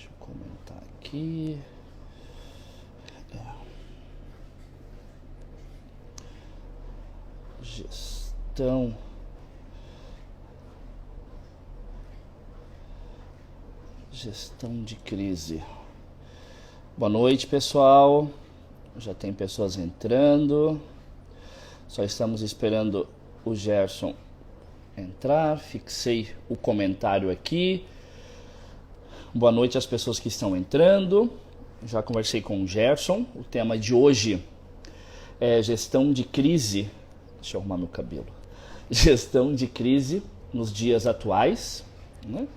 Deixa eu comentar aqui. Gestão. Gestão de crise. Boa noite, pessoal. Já tem pessoas entrando. Só estamos esperando o Gerson entrar. Fixei o comentário aqui. Boa noite às pessoas que estão entrando. Já conversei com o Gerson. O tema de hoje é gestão de crise. Deixa eu arrumar meu cabelo. Gestão de crise nos dias atuais, né?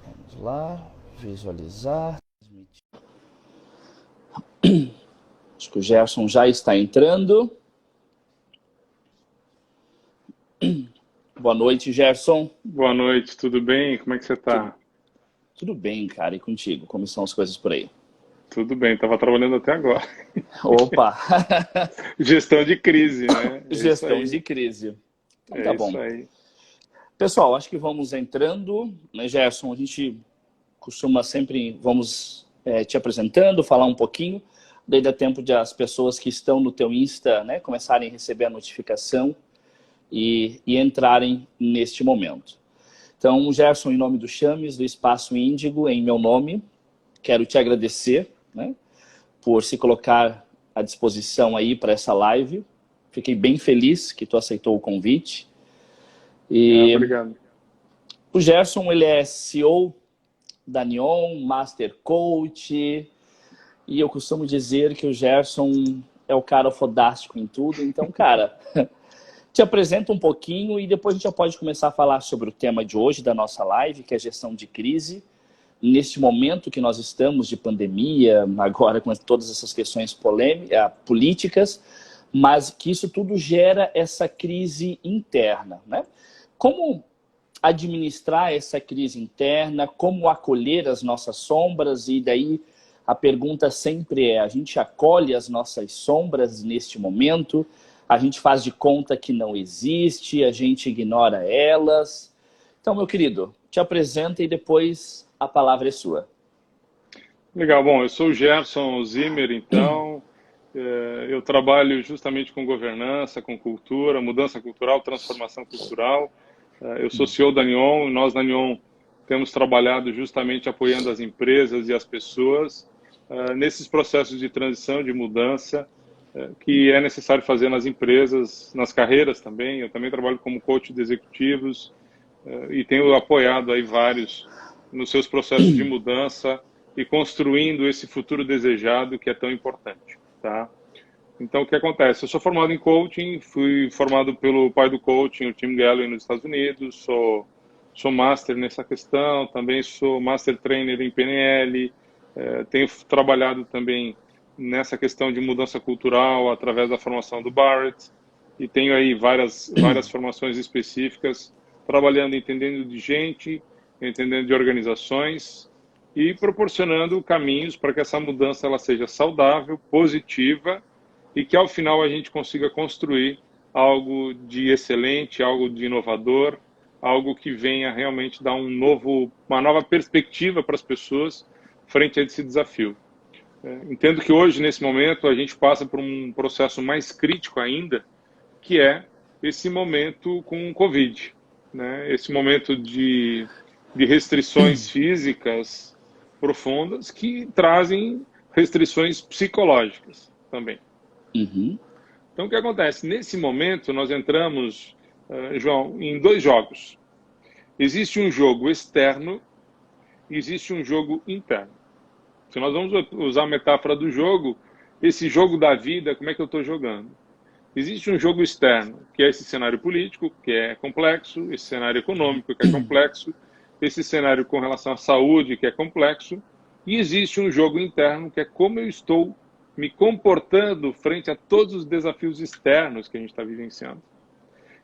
Vamos lá, visualizar. Acho que o Gerson já está entrando. Boa noite, Gerson. Boa noite, tudo bem? Como é que você está? Tudo bem, cara, e contigo? Como estão as coisas por aí? Tudo bem, estava trabalhando até agora. Opa! Gestão de crise, né? É isso Gestão aí. de crise. Então tá É isso bom. aí. Pessoal, acho que vamos entrando, né, Gerson? A gente costuma sempre, vamos te apresentando, falar um pouquinho, daí dá tempo de as pessoas que estão no teu Insta, né, começarem a receber a notificação e entrarem neste momento. Então, Gerson, em nome do Chames, do Espaço Índigo, em meu nome, quero te agradecer, né, por se colocar à disposição aí para essa live. Fiquei bem feliz que tu aceitou o convite. E Obrigado. o Gerson, ele é CEO da Neon, Master Coach, e eu costumo dizer que o Gerson é o cara fodástico em tudo. Então, cara, te apresento um pouquinho e depois a gente já pode começar a falar sobre o tema de hoje da nossa live, que é gestão de crise. Neste momento que nós estamos de pandemia, agora com todas essas questões políticas, mas que isso tudo gera essa crise interna, né? Como administrar essa crise interna, como acolher as nossas sombras, e daí a pergunta sempre é, a gente acolhe as nossas sombras neste momento? A gente faz de conta que não existe, a gente ignora elas? Então, meu querido, te apresenta e depois a palavra é sua. Legal, bom, eu sou o Gerson Zimmer, então, eu trabalho justamente com governança, com cultura, mudança cultural, transformação cultural. Eu sou CEO da Neon, e nós na Neon temos trabalhado justamente apoiando as empresas e as pessoas nesses processos de transição, de mudança, que é necessário fazer nas empresas, nas carreiras também. Eu também trabalho como coach de executivos e tenho apoiado aí vários nos seus processos de mudança e construindo esse futuro desejado que é tão importante, tá? Então, o que acontece? Eu sou formado em coaching, fui formado pelo pai do coaching, o Tim Galway, nos Estados Unidos, sou master nessa questão, também sou master trainer em PNL, tenho trabalhado também nessa questão de mudança cultural através da formação do Barrett, e tenho aí várias formações específicas, trabalhando, entendendo de gente, entendendo de organizações e proporcionando caminhos para que essa mudança ela seja saudável, positiva e que ao final a gente consiga construir algo de excelente, algo de inovador, algo que venha realmente dar uma nova perspectiva para as pessoas frente a esse desafio. Entendo que hoje, nesse momento, a gente passa por um processo mais crítico ainda, que é esse momento com o Covid, né? Esse momento de restrições físicas profundas que trazem restrições psicológicas também. Uhum. Então, o que acontece? Nesse momento, nós entramos, João, em dois jogos. Existe um jogo externo e existe um jogo interno. Se nós vamos usar a metáfora do jogo, esse jogo da vida, como é que eu estou jogando? Existe um jogo externo, que é esse cenário político, que é complexo, esse cenário econômico, que é complexo, esse cenário com relação à saúde, que é complexo, e existe um jogo interno, que é como eu estou me comportando frente a todos os desafios externos que a gente está vivenciando.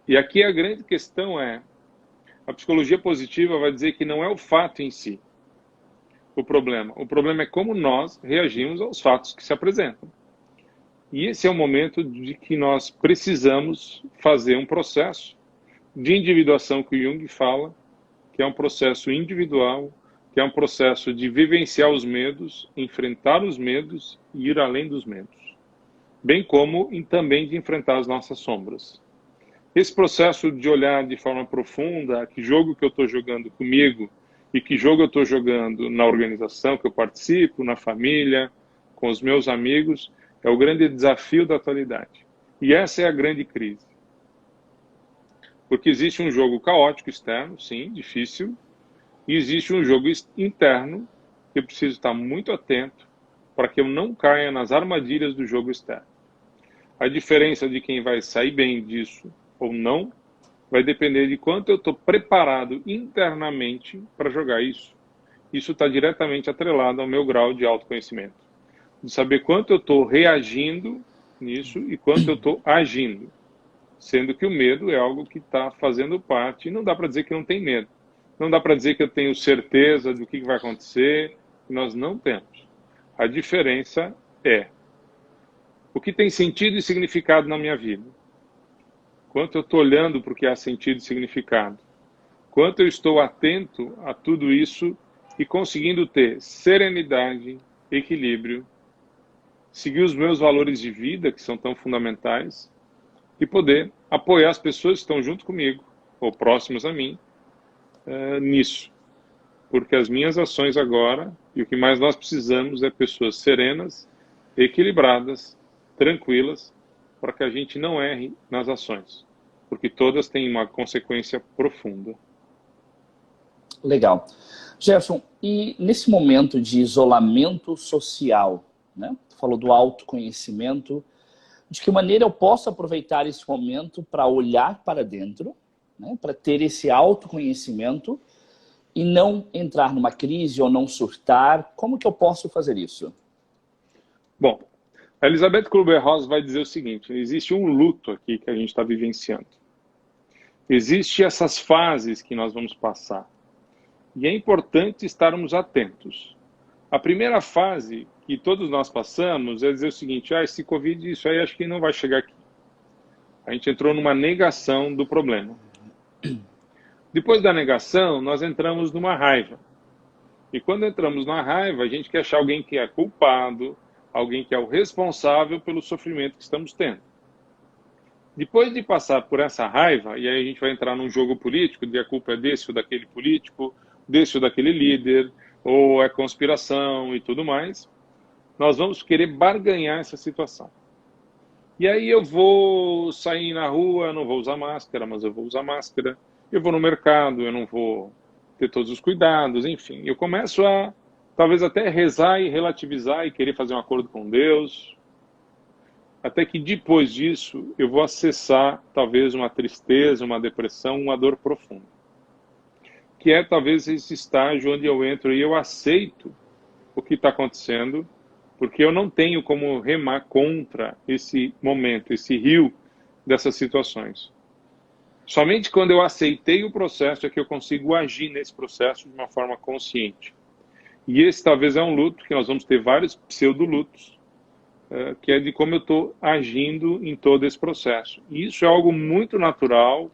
E aqui a grande questão é, a psicologia positiva vai dizer que não é o fato em si o problema é como nós reagimos aos fatos que se apresentam. E esse é o momento de que nós precisamos fazer um processo de individuação que o Jung fala, que é um processo individual, que é um processo de vivenciar os medos, enfrentar os medos e ir além dos medos, bem como também de enfrentar as nossas sombras. Esse processo de olhar de forma profunda que jogo que eu estou jogando comigo e que jogo eu estou jogando na organização que eu participo, na família, com os meus amigos, é o grande desafio da atualidade. E essa é a grande crise. Porque existe um jogo caótico externo, sim, difícil, e existe um jogo interno que eu preciso estar muito atento para que eu não caia nas armadilhas do jogo externo. A diferença de quem vai sair bem disso ou não vai depender de quanto eu estou preparado internamente para jogar isso. Isso está diretamente atrelado ao meu grau de autoconhecimento. De saber quanto eu estou reagindo nisso e quanto eu estou agindo. Sendo que o medo é algo que está fazendo parte, e não dá para dizer que não tem medo. Não dá para dizer que eu tenho certeza do que vai acontecer, que nós não temos. A diferença é o que tem sentido e significado na minha vida. Quanto eu estou olhando para o que há sentido e significado. Quanto eu estou atento a tudo isso e conseguindo ter serenidade, equilíbrio, seguir os meus valores de vida, que são tão fundamentais, e poder apoiar as pessoas que estão junto comigo, ou próximas a mim, nisso. Porque as minhas ações agora, e o que mais nós precisamos é pessoas serenas, equilibradas, tranquilas, para que a gente não erre nas ações. Porque todas têm uma consequência profunda. Legal. Jefferson, e nesse momento de isolamento social, né? Tu falou do autoconhecimento, de que maneira eu posso aproveitar esse momento para olhar para dentro, né? Para ter esse autoconhecimento e não entrar numa crise ou não surtar? Como que eu posso fazer isso? Bom, a Elizabeth Kübler-Ross vai dizer o seguinte: existe um luto aqui que a gente está vivenciando. Existem essas fases que nós vamos passar. E é importante estarmos atentos. A primeira fase que todos nós passamos é dizer o seguinte: esse Covid, isso aí acho que não vai chegar aqui. A gente entrou numa negação do problema. Depois da negação, nós entramos numa raiva. E quando entramos na raiva, a gente quer achar alguém que é culpado, alguém que é o responsável pelo sofrimento que estamos tendo. Depois de passar por essa raiva, e aí a gente vai entrar num jogo político, de a culpa é desse ou daquele político, desse ou daquele líder, ou é conspiração e tudo mais, nós vamos querer barganhar essa situação. E aí eu vou sair na rua, eu não vou usar máscara, mas eu vou usar máscara. Eu vou no mercado, eu não vou ter todos os cuidados, enfim. Eu começo a, talvez até rezar e relativizar e querer fazer um acordo com Deus. Até que depois disso, eu vou acessar talvez uma tristeza, uma depressão, uma dor profunda. Que é talvez esse estágio onde eu entro e eu aceito o que está acontecendo, porque eu não tenho como remar contra esse momento, esse rio dessas situações. Somente quando eu aceitei o processo é que eu consigo agir nesse processo de uma forma consciente. E esse talvez é um luto, que nós vamos ter vários pseudo-lutos, que é de como eu estou agindo em todo esse processo. E isso é algo muito natural,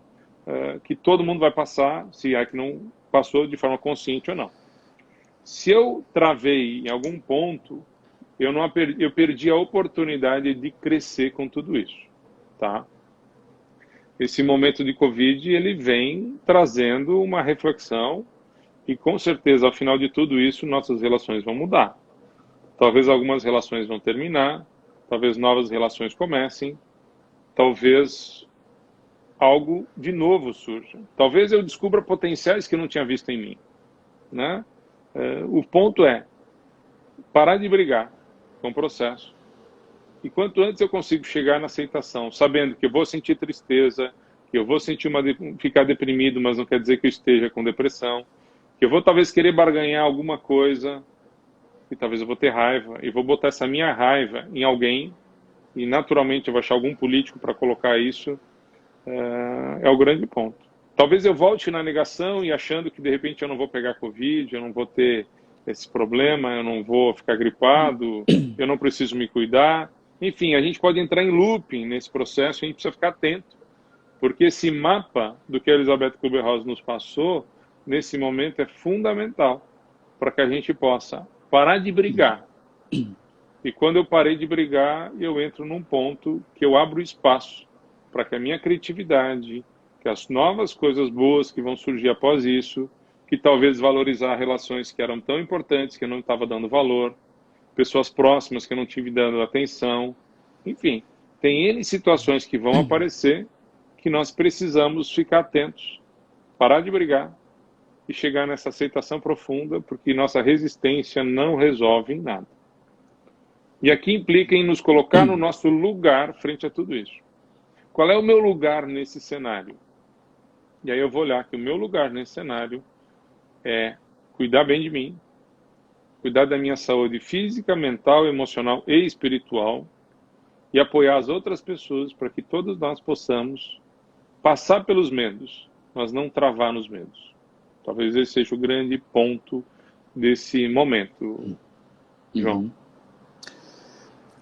que todo mundo vai passar, se é que não passou de forma consciente ou não. Se eu travei em algum ponto, eu perdi a oportunidade de crescer com tudo isso, tá? Esse momento de Covid, ele vem trazendo uma reflexão e, com certeza, ao final de tudo isso, nossas relações vão mudar. Talvez algumas relações vão terminar, talvez novas relações comecem, talvez algo de novo surja. Talvez eu descubra potenciais que eu não tinha visto em mim, né? O ponto é parar de brigar com o processo. E quanto antes eu consigo chegar na aceitação, sabendo que eu vou sentir tristeza, que eu vou sentir ficar deprimido, mas não quer dizer que eu esteja com depressão, que eu vou talvez querer barganhar alguma coisa, e talvez eu vou ter raiva, e vou botar essa minha raiva em alguém, e naturalmente eu vou achar algum político para colocar isso, é o grande ponto. Talvez eu volte na negação e achando que de repente eu não vou pegar Covid, eu não vou ter esse problema, eu não vou ficar gripado, eu não preciso me cuidar. Enfim, a gente pode entrar em looping nesse processo e a gente precisa ficar atento, porque esse mapa do que a Elizabeth Kübler-Ross nos passou, nesse momento, é fundamental. para que a gente possa parar de brigar. E quando eu parei de brigar, eu entro num ponto que eu abro espaço para que a minha criatividade, que as novas coisas boas que vão surgir após isso, que talvez valorizar relações que eram tão importantes que eu não estava dando valor, pessoas próximas que eu não tive dando atenção, enfim, tem N situações que vão aparecer que nós precisamos ficar atentos, parar de brigar e chegar nessa aceitação profunda, porque nossa resistência não resolve em nada. E aqui implica em nos colocar no nosso lugar frente a tudo isso. Qual é o meu lugar nesse cenário? E aí eu vou olhar que o meu lugar nesse cenário é cuidar bem de mim, cuidar da minha saúde física, mental, emocional e espiritual e apoiar as outras pessoas para que todos nós possamos passar pelos medos, mas não travar nos medos. Talvez esse seja o grande ponto desse momento, João. Uhum.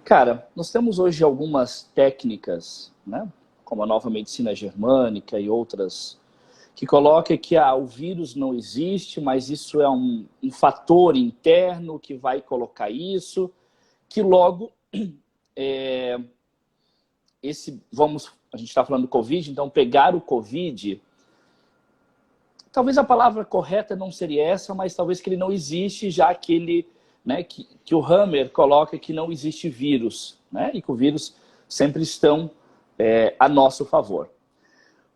Cara, nós temos hoje algumas técnicas, né, como a nova medicina germânica e outras, que coloca que o vírus não existe, mas isso é um fator interno que vai colocar isso, que logo, a gente está falando do Covid, então pegar o Covid, talvez a palavra correta não seria essa, mas talvez que ele não existe, já que ele, né, que o Hammer coloca que não existe vírus, né, e que o vírus sempre estão a nosso favor.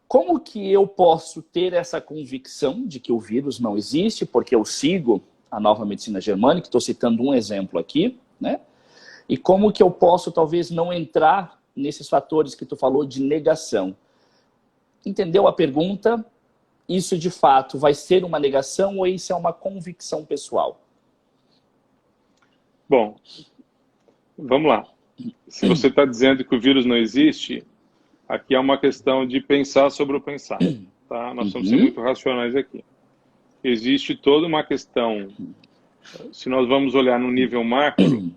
Como que eu posso ter essa convicção de que o vírus não existe, porque eu sigo a nova medicina germânica, estou citando um exemplo aqui, né? E como que eu posso, talvez, não entrar nesses fatores que tu falou de negação? Entendeu a pergunta? Isso, de fato, vai ser uma negação ou isso é uma convicção pessoal? Bom, vamos lá. Se você está dizendo que o vírus não existe, aqui é uma questão de pensar sobre o pensar. Tá? Nós vamos ser muito racionais aqui. Existe toda uma questão, se nós vamos olhar no nível macro,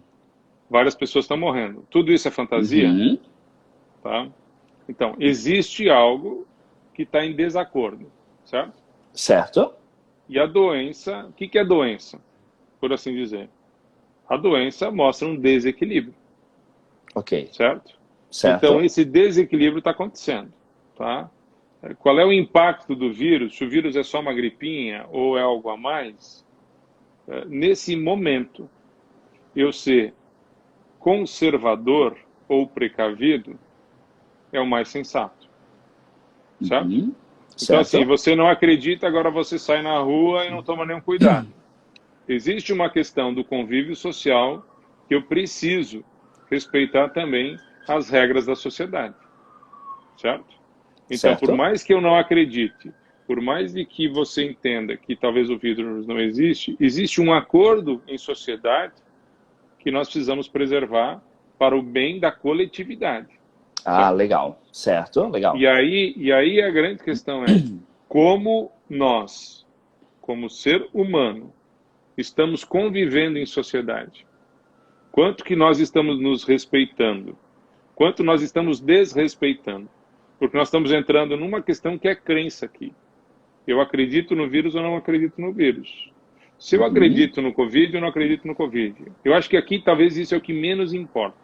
várias pessoas estão morrendo. Tudo isso é fantasia? Tá? Então, existe algo que está em desacordo, certo? Certo. E a doença, o que é doença? Por assim dizer. A doença mostra um desequilíbrio. Ok. Certo? Certo. Então, esse desequilíbrio está acontecendo. Tá? Qual é o impacto do vírus? Se o vírus é só uma gripinha ou é algo a mais? Nesse momento, eu ser conservador ou precavido é o mais sensato. Certo? Então, Certo. assim, você não acredita, agora você sai na rua e não toma nenhum cuidado. Existe uma questão do convívio social que eu preciso respeitar também as regras da sociedade. Certo? Então, Certo. por mais que eu não acredite, por mais de que você entenda que talvez o vírus não existe, existe um acordo em sociedade que nós precisamos preservar para o bem da coletividade. Ah, certo? legal. Certo, legal. E aí a grande questão é como nós, como ser humano, estamos convivendo em sociedade. Quanto que nós estamos nos respeitando? Quanto nós estamos desrespeitando? Porque nós estamos entrando numa questão que é crença aqui. Eu acredito no vírus ou não acredito no vírus? Se eu acredito no Covid, eu não acredito no Covid. Eu acho que aqui talvez isso é o que menos importa.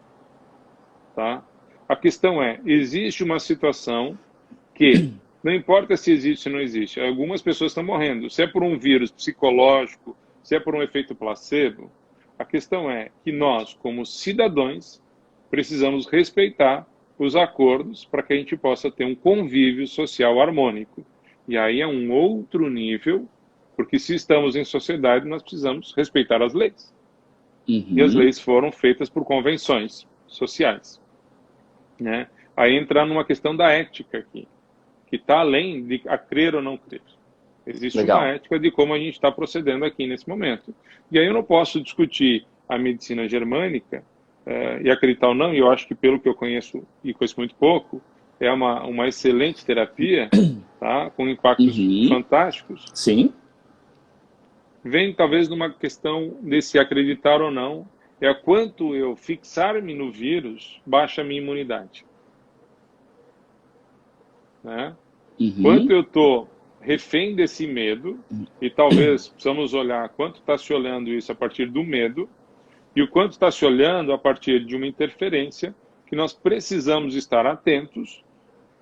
Tá? A questão é, existe uma situação que, não importa se existe ou não existe, algumas pessoas estão morrendo. Se é por um vírus psicológico, se é por um efeito placebo, a questão é que nós, como cidadãos, precisamos respeitar os acordos para que a gente possa ter um convívio social harmônico. E aí é um outro nível, porque se estamos em sociedade, nós precisamos respeitar as leis. E as leis foram feitas por convenções sociais. Né? Aí entrar numa questão da ética aqui, que está além de a crer ou não crer. Existe Legal. uma ética de como a gente está procedendo aqui nesse momento. E aí eu não posso discutir a medicina germânica e acreditar ou não, e eu acho que pelo que eu conheço, e conheço muito pouco, é uma excelente terapia, tá? Com impactos fantásticos. Sim. Vem talvez numa questão de se acreditar ou não, é quanto eu fixar-me no vírus baixa a minha imunidade. Né? Quanto eu estou refém desse medo, e talvez precisamos olhar quanto está se olhando isso a partir do medo, e o quanto está se olhando a partir de uma interferência que nós precisamos estar atentos,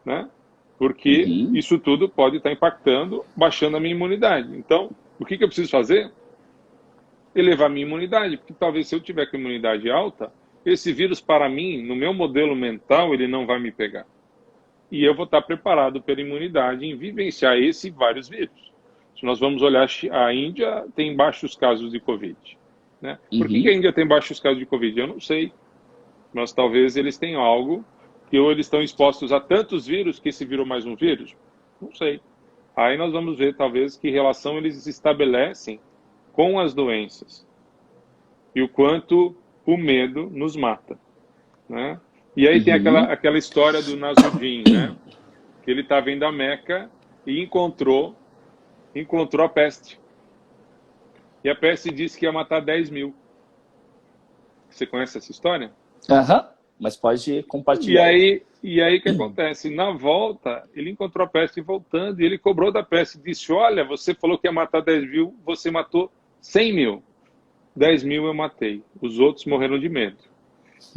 né? Porque isso tudo pode estar impactando, baixando a minha imunidade. Então, o que eu preciso fazer? Elevar a minha imunidade, porque talvez se eu tiver com imunidade alta, esse vírus para mim, no meu modelo mental, ele não vai me pegar. E eu vou estar preparado pela imunidade em vivenciar esse e vários vírus. Se nós vamos olhar, a Índia tem baixos casos de Covid, né? Por que a Índia tem baixos casos de Covid? Eu não sei. Mas talvez eles tenham algo que ou eles estão expostos a tantos vírus que esse virou mais um vírus. Não sei. Aí nós vamos ver, talvez, que relação eles estabelecem com as doenças e o quanto o medo nos mata, né? E aí tem aquela história do Nasruddin, né? Que ele estava indo a Meca e encontrou a peste. E a peste disse que ia matar 10 mil. Você conhece essa história? Mas pode compartilhar. E aí o que acontece? Na volta, ele encontrou a peste voltando e ele cobrou da peste. Disse, olha, você falou que ia matar 10 mil, você matou 100 mil. 10 mil eu matei. Os outros morreram de medo.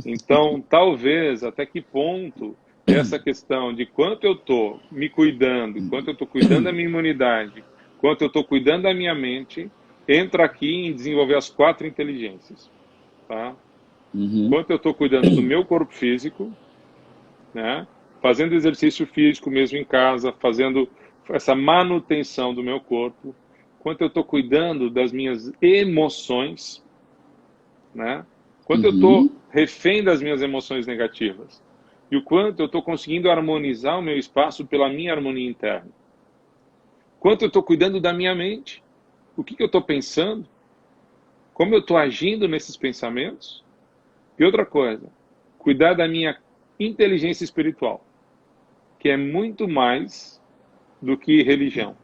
Então, talvez, até que ponto essa questão de quanto eu estou me cuidando, quanto eu estou cuidando da minha imunidade, quanto eu estou cuidando da minha mente, entra aqui em desenvolver as 4 inteligências. Tá? Quanto eu estou cuidando do meu corpo físico, né? Fazendo exercício físico mesmo em casa, fazendo essa manutenção do meu corpo, quanto eu estou cuidando das minhas emoções, né? Quanto eu estou refém das minhas emoções negativas e o quanto eu estou conseguindo harmonizar o meu espaço pela minha harmonia interna. Quanto eu estou cuidando da minha mente, o que eu estou pensando, como eu estou agindo nesses pensamentos. E outra coisa, cuidar da minha inteligência espiritual, que é muito mais do que religião.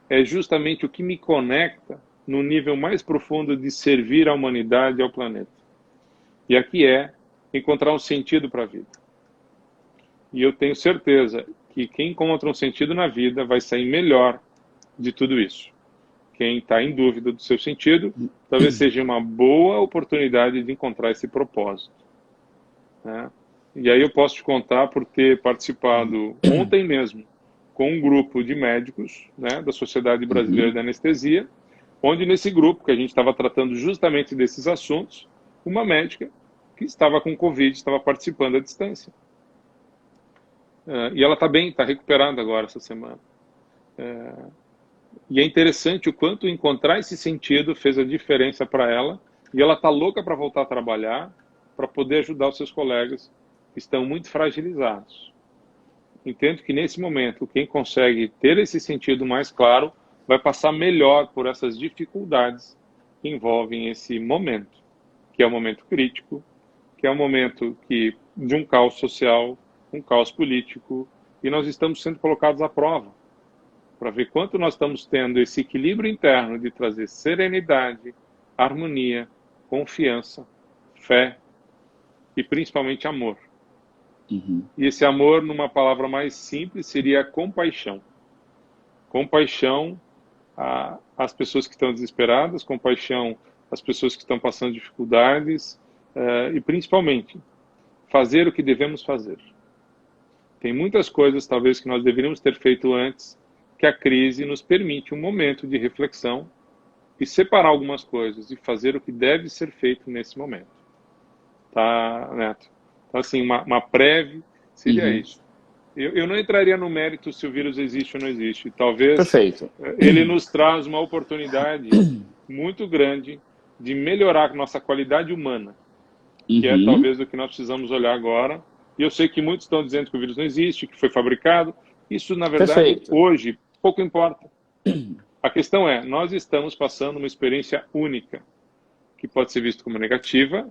É justamente o que me conecta no nível mais profundo de servir à humanidade e ao planeta. E aqui é encontrar um sentido para a vida. E eu tenho certeza que quem encontra um sentido na vida vai sair melhor de tudo isso. Quem está em dúvida do seu sentido, talvez seja uma boa oportunidade de encontrar esse propósito, né? E aí eu posso te contar por ter participado ontem mesmo com um grupo de médicos, né, da Sociedade Brasileira de Anestesia, onde nesse grupo, que a gente estava tratando justamente desses assuntos, uma médica que estava com Covid, estava participando à distância. E ela está bem, está recuperada agora essa semana. E é interessante o quanto encontrar esse sentido fez a diferença para ela, e ela está louca para voltar a trabalhar, para poder ajudar os seus colegas que estão muito fragilizados. Entendo que nesse momento, quem consegue ter esse sentido mais claro, vai passar melhor por essas dificuldades que envolvem esse momento, que é um momento crítico, que é um momento de um caos social, um caos político, e nós estamos sendo colocados à prova, para ver quanto nós estamos tendo esse equilíbrio interno de trazer serenidade, harmonia, confiança, fé e principalmente amor. E esse amor, numa palavra mais simples, seria compaixão. Compaixão às pessoas que estão desesperadas, compaixão às pessoas que estão passando dificuldades e principalmente fazer o que devemos fazer. Tem muitas coisas, talvez, que nós deveríamos ter feito antes, que a crise nos permite um momento de reflexão e separar algumas coisas e fazer o que deve ser feito nesse momento. Tá, Neto? Então, assim, uma prévia seria isso. Eu não entraria no mérito se o vírus existe ou não existe. Talvez ele nos traz uma oportunidade muito grande de melhorar nossa qualidade humana, que é talvez o que nós precisamos olhar agora. E eu sei que muitos estão dizendo que o vírus não existe, que foi fabricado. Isso, na verdade, hoje, pouco importa. A questão é, nós estamos passando uma experiência única, que pode ser vista como negativa,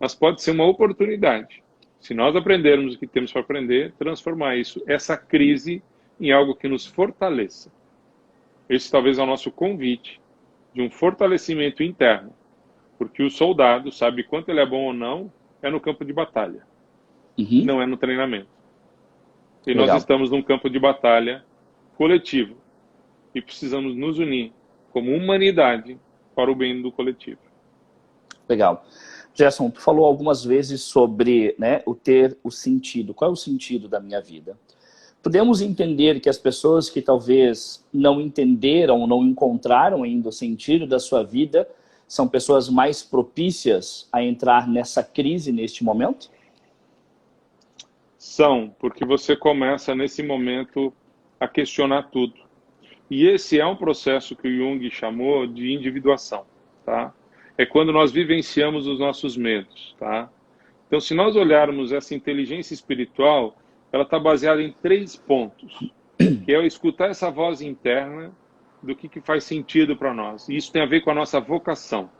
mas pode ser uma oportunidade. Se nós aprendermos o que temos para aprender, transformar essa crise, em algo que nos fortaleça. Esse talvez é o nosso convite de um fortalecimento interno, porque o soldado sabe quanto ele é bom ou não é no campo de batalha, não é no treinamento. E nós estamos num campo de batalha coletivo, e precisamos nos unir como humanidade para o bem do coletivo. Legal. Gerson, tu falou algumas vezes sobre, né, o ter o sentido. Qual é o sentido da minha vida? Podemos entender que as pessoas que talvez não entenderam, não encontraram ainda o sentido da sua vida, são pessoas mais propícias a entrar nessa crise neste momento? São, porque você começa nesse momento a questionar tudo. E esse é um processo que o Jung chamou de individuação, tá? É quando nós vivenciamos os nossos medos, tá? Então, se nós olharmos essa inteligência espiritual, ela está baseada em 3 pontos, que é escutar essa voz interna do que faz sentido para nós. E isso tem a ver com a nossa vocação,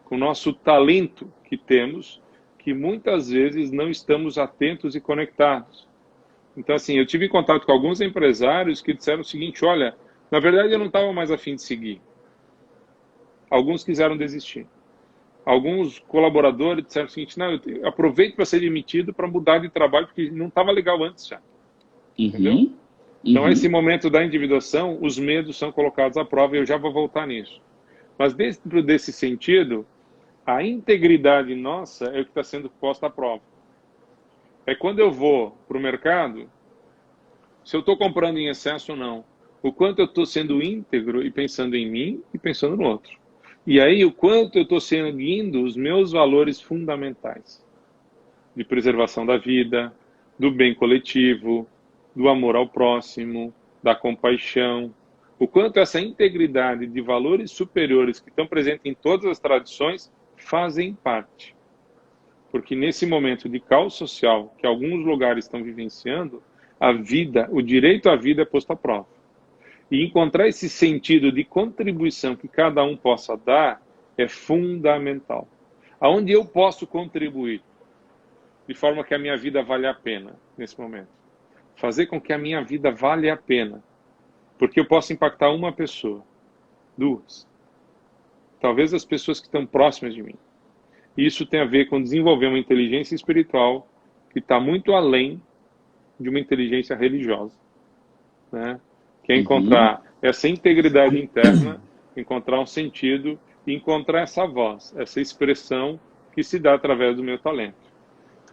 com o nosso talento que temos, que muitas vezes não estamos atentos e conectados. Então, assim, eu tive contato com alguns empresários que disseram o seguinte: olha, na verdade eu não estava mais a fim de seguir. Alguns quiseram desistir. Alguns colaboradores disseram o seguinte: não, eu aproveito para ser demitido para mudar de trabalho, porque não estava legal antes já. Entendeu? Então, esse momento da individuação, os medos são colocados à prova, e eu já vou voltar nisso. Mas dentro desse sentido, a integridade nossa é o que está sendo posta à prova. É quando eu vou para o mercado, se eu estou comprando em excesso ou não, o quanto eu estou sendo íntegro e pensando em mim e pensando no outro. E aí, o quanto eu estou seguindo os meus valores fundamentais de preservação da vida, do bem coletivo, do amor ao próximo, da compaixão. O quanto essa integridade de valores superiores que estão presentes em todas as tradições fazem parte. Porque nesse momento de caos social que alguns lugares estão vivenciando, a vida, o direito à vida é posto à prova. E encontrar esse sentido de contribuição que cada um possa dar é fundamental. Aonde eu posso contribuir de forma que a minha vida vale a pena nesse momento? Fazer com que a minha vida vale a pena. Porque eu posso impactar uma pessoa, 2. Talvez as pessoas que estão próximas de mim. E isso tem a ver com desenvolver uma inteligência espiritual que está muito além de uma inteligência religiosa, né? Que é encontrar essa integridade interna, encontrar um sentido e encontrar essa voz, essa expressão que se dá através do meu talento.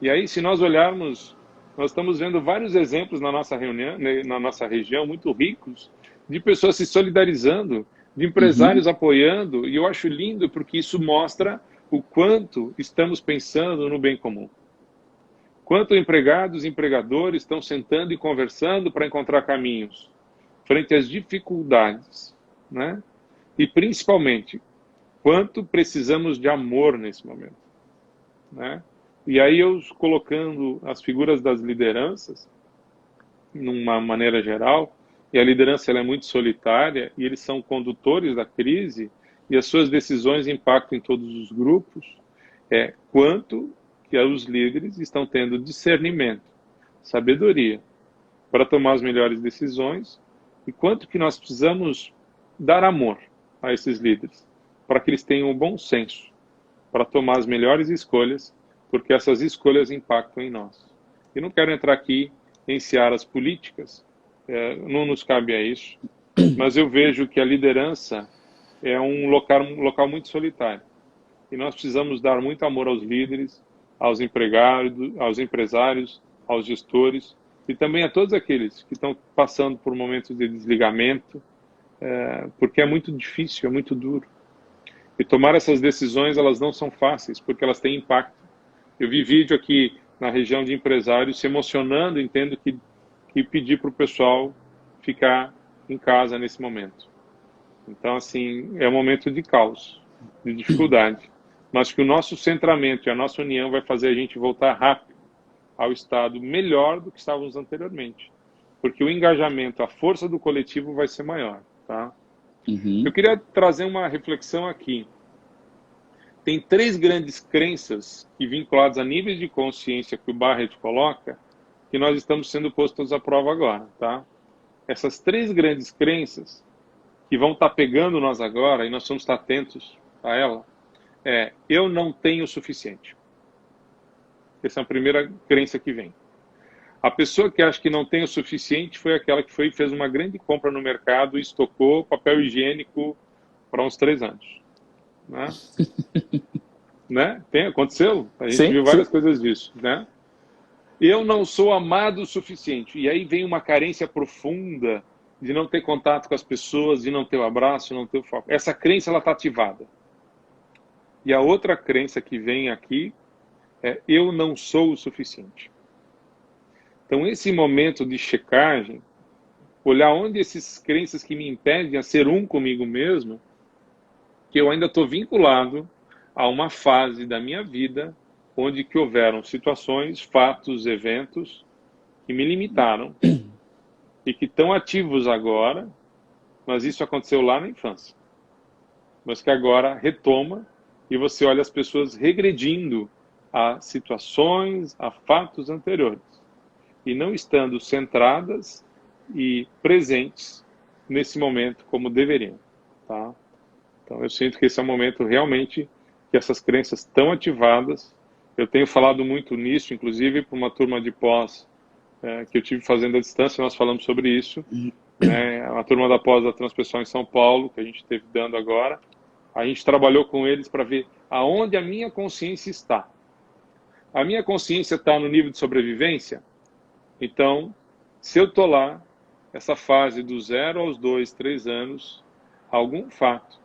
E aí, se nós olharmos, nós estamos vendo vários exemplos na nossa reunião, na nossa região, muito ricos, de pessoas se solidarizando, de empresários apoiando, e eu acho lindo porque isso mostra o quanto estamos pensando no bem comum. Quanto empregados e empregadores estão sentando e conversando para encontrar caminhos frente às dificuldades, né? E principalmente, quanto precisamos de amor nesse momento, né? E aí eu colocando as figuras das lideranças, numa maneira geral, e a liderança ela é muito solitária, e eles são condutores da crise, e as suas decisões impactam em todos os grupos, quanto que os líderes estão tendo discernimento, sabedoria, para tomar as melhores decisões, e quanto que nós precisamos dar amor a esses líderes, para que eles tenham um bom senso, para tomar as melhores escolhas, porque essas escolhas impactam em nós. E não quero entrar aqui em searas políticas, não nos cabe a isso, mas eu vejo que a liderança é um local muito solitário. E nós precisamos dar muito amor aos líderes, aos empregados, aos empresários, aos gestores, e também a todos aqueles que estão passando por momentos de desligamento, porque é muito difícil, é muito duro. E tomar essas decisões, elas não são fáceis, porque elas têm impacto. Eu vi vídeo aqui na região de empresários se emocionando, entendo que pedir para o pessoal ficar em casa nesse momento. Então, assim, é um momento de caos, de dificuldade, mas que o nosso centramento e a nossa união vai fazer a gente voltar rápido ao estado melhor do que estávamos anteriormente. Porque o engajamento, a força do coletivo vai ser maior, tá? Eu queria trazer uma reflexão aqui. Tem 3 grandes crenças que vinculadas a níveis de consciência que o Barrett coloca, que nós estamos sendo postos à prova agora, tá? Essas 3 grandes crenças que vão estar pegando nós agora, e nós vamos estar atentos a ela, eu não tenho o suficiente. Essa é a primeira crença que vem. A pessoa que acha que não tem o suficiente foi aquela que foi e fez uma grande compra no mercado e estocou papel higiênico para uns 3 anos. Né? Aconteceu? A gente Sim, viu sim. várias coisas disso. Né? Eu não sou amado o suficiente. E aí vem uma carência profunda de não ter contato com as pessoas, de não ter o abraço, não ter o foco. Essa crença ela está ativada. E a outra crença que vem aqui é eu não sou o suficiente. Então esse momento de checagem, olhar onde essas crenças que me impedem a ser um comigo mesmo, que eu ainda estou vinculado a uma fase da minha vida onde que houveram situações, fatos, eventos que me limitaram e que estão ativos agora, mas isso aconteceu lá na infância. Mas que agora retoma e você olha as pessoas regredindo a situações, a fatos anteriores e não estando centradas e presentes nesse momento como deveriam, tá? Então eu sinto que esse é um momento realmente que essas crenças estão ativadas. Eu tenho falado muito nisso, inclusive para uma turma de pós que eu tive fazendo à distância, nós falamos sobre isso, né? A turma da pós da Transpessoal em São Paulo, que a gente esteve dando agora, a gente trabalhou com eles para ver aonde a minha consciência está. A minha consciência está no nível de sobrevivência? Então, se eu estou lá, essa fase do 0 aos 2, 3 anos, algum fato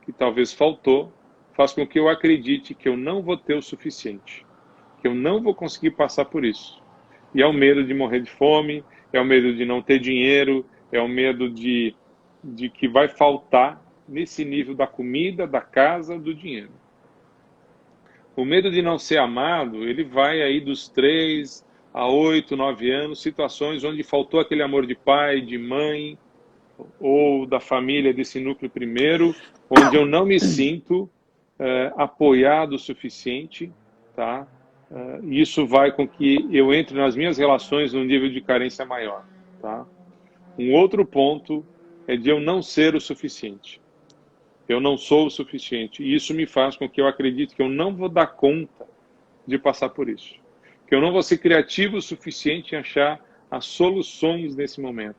que talvez faltou, faz com que eu acredite que eu não vou ter o suficiente, que eu não vou conseguir passar por isso. E é o medo de morrer de fome, é o medo de não ter dinheiro, é o medo de que vai faltar nesse nível da comida, da casa, do dinheiro. O medo de não ser amado, ele vai aí dos 3 a 8, 9 anos, situações onde faltou aquele amor de pai, de mãe, ou da família desse núcleo primeiro, onde eu não me sinto apoiado o suficiente, tá? E isso vai com que eu entre nas minhas relações num nível de carência maior, tá? Um outro ponto é de eu não ser o suficiente. Eu não sou o suficiente. E isso me faz com que eu acredite que eu não vou dar conta de passar por isso. Que eu não vou ser criativo o suficiente em achar as soluções nesse momento.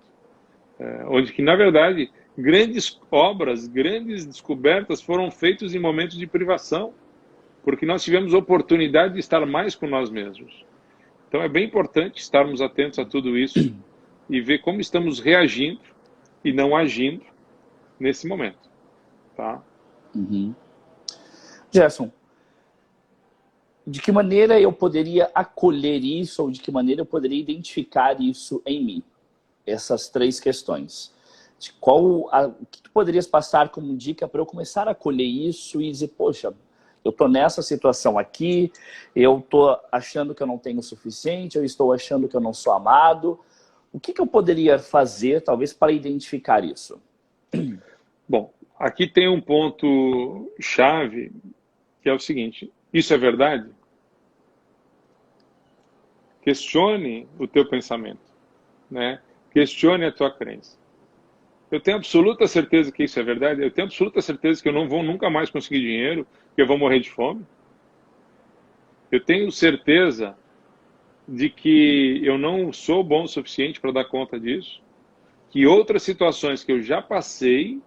Onde que, na verdade, grandes obras, grandes descobertas foram feitas em momentos de privação, porque nós tivemos oportunidade de estar mais com nós mesmos. Então é bem importante estarmos atentos a tudo isso e ver como estamos reagindo e não agindo nesse momento. Tá? Uhum. Gerson, de que maneira eu poderia acolher isso ou de que maneira eu poderia identificar isso em mim? Essas 3 questões. O que tu poderias passar como dica para eu começar a acolher isso e dizer, poxa, eu estou nessa situação aqui, eu estou achando que eu não tenho o suficiente, eu estou achando que eu não sou amado. O que eu poderia fazer, talvez, para identificar isso? Bom, aqui tem um ponto chave, que é o seguinte: isso é verdade? Questione o teu pensamento, né? Questione a tua crença. Eu tenho absoluta certeza que isso é verdade? Eu tenho absoluta certeza que eu não vou nunca mais conseguir dinheiro, que eu vou morrer de fome? Eu tenho certeza de que eu não sou bom o suficiente para dar conta disso? Que outras situações que eu já passei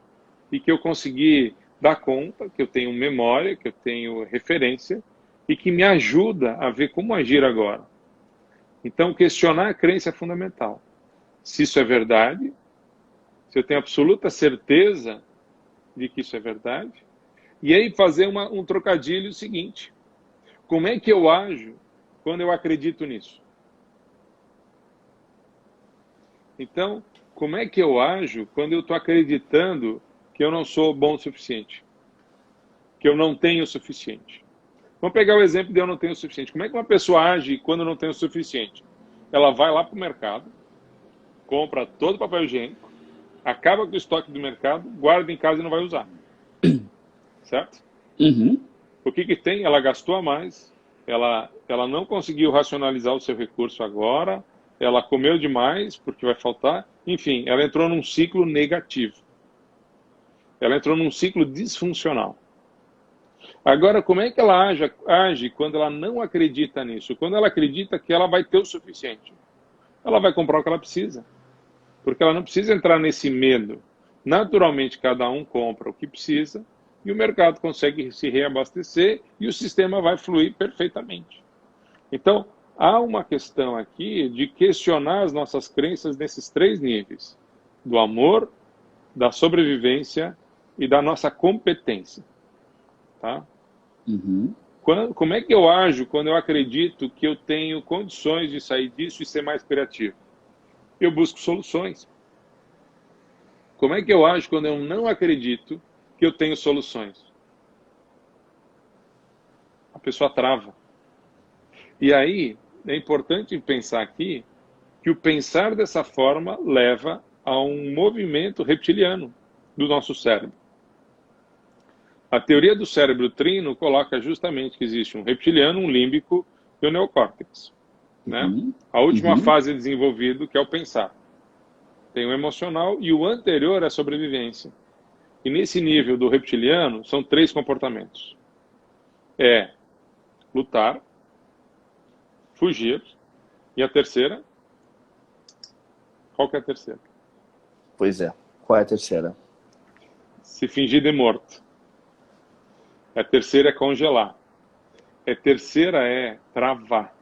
e que eu consegui dar conta, que eu tenho memória, que eu tenho referência e que me ajuda a ver como agir agora. Então, questionar a crença é fundamental. Se isso é verdade, se eu tenho absoluta certeza de que isso é verdade, e aí fazer um trocadilho seguinte: como é que eu ajo quando eu acredito nisso? Então, como é que eu ajo quando eu estou acreditando que eu não sou bom o suficiente? Que eu não tenho o suficiente? Vamos pegar o exemplo de eu não tenho o suficiente. Como é que uma pessoa age quando não tem o suficiente? Ela vai lá para o mercado, compra todo o papel higiênico, acaba com o estoque do mercado, guarda em casa e não vai usar. Certo? Uhum. O que tem? Ela gastou a mais, ela não conseguiu racionalizar o seu recurso agora, ela comeu demais porque vai faltar, enfim, ela entrou num ciclo negativo. Ela entrou num ciclo disfuncional. Agora, como é que ela age quando ela não acredita nisso? Quando ela acredita que ela vai ter o suficiente. ela vai comprar o que ela precisa. Porque ela não precisa entrar nesse medo. Naturalmente, cada um compra o que precisa e o mercado consegue se reabastecer e o sistema vai fluir perfeitamente. Então, há uma questão aqui de questionar as nossas crenças nesses três níveis: do amor, da sobrevivência e da nossa competência. Tá? Uhum. Como é que eu ajo quando eu acredito que eu tenho condições de sair disso e ser mais criativo? Eu busco soluções. Como é que eu ajo quando eu não acredito que eu tenho soluções? A pessoa trava. E aí, é importante pensar aqui que o pensar dessa forma leva a um movimento reptiliano do nosso cérebro. A teoria do cérebro trino coloca justamente que existe um reptiliano, um límbico e um neocórtex. Né? Uhum. A última Uhum. fase de desenvolvido, que é o pensar. Tem o emocional e o anterior é a sobrevivência. E nesse nível do reptiliano, são três comportamentos. É lutar, fugir, e a terceira? Qual que é a terceira? Pois é. Qual é a terceira? Se fingir de morto. A terceira é congelar. A terceira é travar.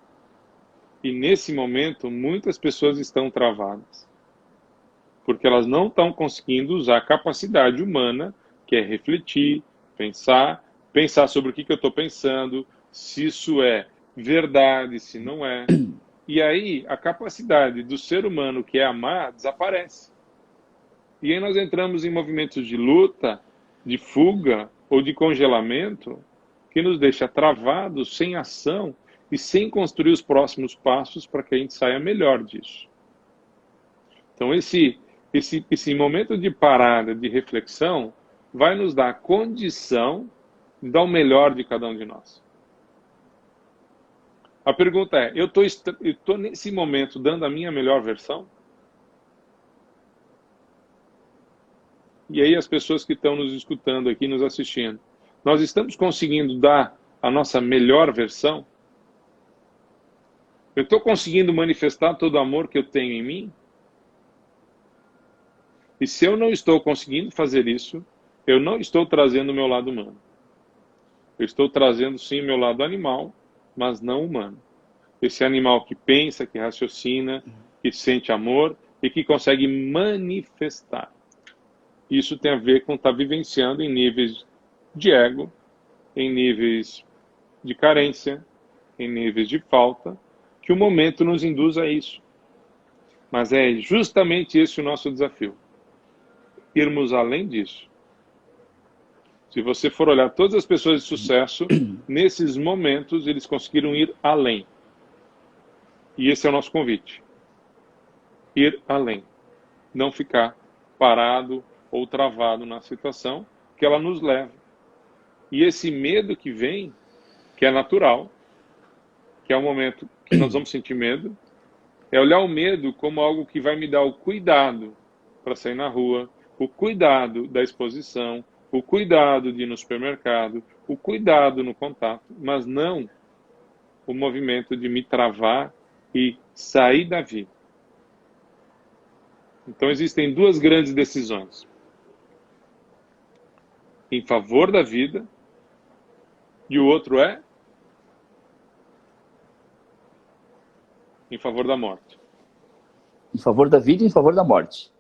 E nesse momento, muitas pessoas estão travadas. Porque elas não estão conseguindo usar a capacidade humana, que é refletir, pensar sobre o que eu estou pensando, se isso é verdade, se não é. E aí, a capacidade do ser humano, que é amar, desaparece. E aí nós entramos em movimentos de luta, de fuga ou de congelamento, que nos deixa travados, sem ação e sem construir os próximos passos para que a gente saia melhor disso. Então, esse momento de parada, de reflexão, vai nos dar a condição de dar o melhor de cada um de nós. A pergunta é, eu estou nesse momento dando a minha melhor versão? E aí as pessoas que estão nos escutando aqui, nos assistindo, nós estamos conseguindo dar a nossa melhor versão? Eu estou conseguindo manifestar todo o amor que eu tenho em mim? E se eu não estou conseguindo fazer isso, eu não estou trazendo o meu lado humano. Eu estou trazendo sim o meu lado animal, mas não humano. Esse animal que pensa, que raciocina, que sente amor e que consegue manifestar. Isso tem a ver com estar vivenciando em níveis de ego, em níveis de carência, em níveis de falta, que o momento nos induz a isso. Mas é justamente esse o nosso desafio. Irmos além disso. Se você for olhar todas as pessoas de sucesso, nesses momentos eles conseguiram ir além. E esse é o nosso convite. Ir além. Não ficar parado ou travado na situação que ela nos leva. E esse medo que vem, que é natural, que é o momento que nós vamos sentir medo, é olhar o medo como algo que vai me dar o cuidado para sair na rua, o cuidado da exposição, o cuidado de ir no supermercado, o cuidado no contato, mas não o movimento de me travar e sair da vida. Então existem duas grandes decisões. Em favor da vida, e o outro é em favor da morte. Em favor da vida e em favor da morte.